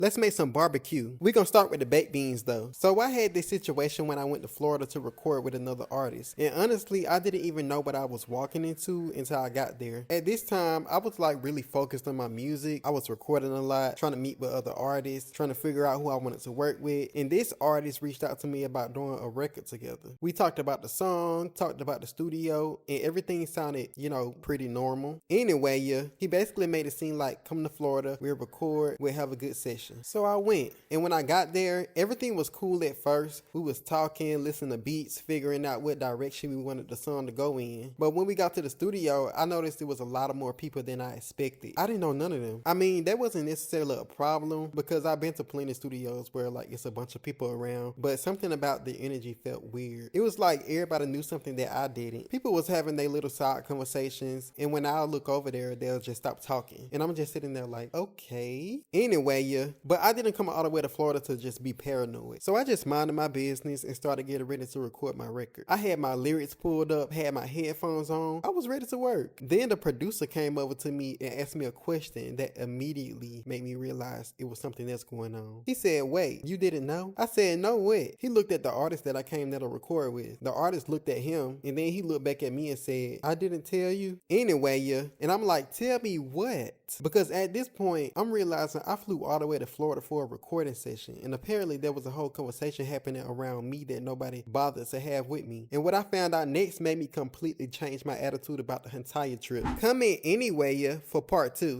Let's make some barbecue. We gonna start with the baked beans though. So I had this situation when I went to Florida to record with another artist. And honestly, I didn't even know what I was walking into until I got there. At this time, I was like really focused on my music. I was recording a lot, trying to meet with other artists, trying to figure out who I wanted to work with. And this artist reached out to me about doing a record together. We talked about the song, talked about the studio, and everything sounded, pretty normal. Anyway, he basically made it seem like come to Florida, we'll record, we'll have a good session. So I went. And when I got there, everything was cool at first. We was talking, listening to beats, figuring out what direction we wanted the song to go in. But when we got to the studio, I noticed there was a lot of more people than I expected. I didn't know none of them. I mean, that wasn't necessarily a problem because I've been to plenty of studios where like it's a bunch of people around, but something about the energy felt weird. It was like everybody knew something that I didn't. People was having their little side conversations, and when I look over there, they'll just stop talking. And I'm just sitting there like, okay. Anyway, but I didn't come all the way to Florida to just be paranoid. So I just minded my business and started getting ready to record my record. I had my lyrics pulled up, had my headphones on. I was ready to work. Then the producer came over to me and asked me a question that immediately made me realize it was something else going on. He said, wait, you didn't know? I said, no, what? He looked at the artist that I came there to record with. The artist looked at him and then he looked back at me and said, I didn't tell you? Anyway, and I'm like, tell me what? Because at this point, I'm realizing I flew all the way to Florida for a recording session, and apparently there was a whole conversation happening around me that nobody bothered to have with me. And what I found out next made me completely change my attitude about the entire trip. Come in anyway, for part 2.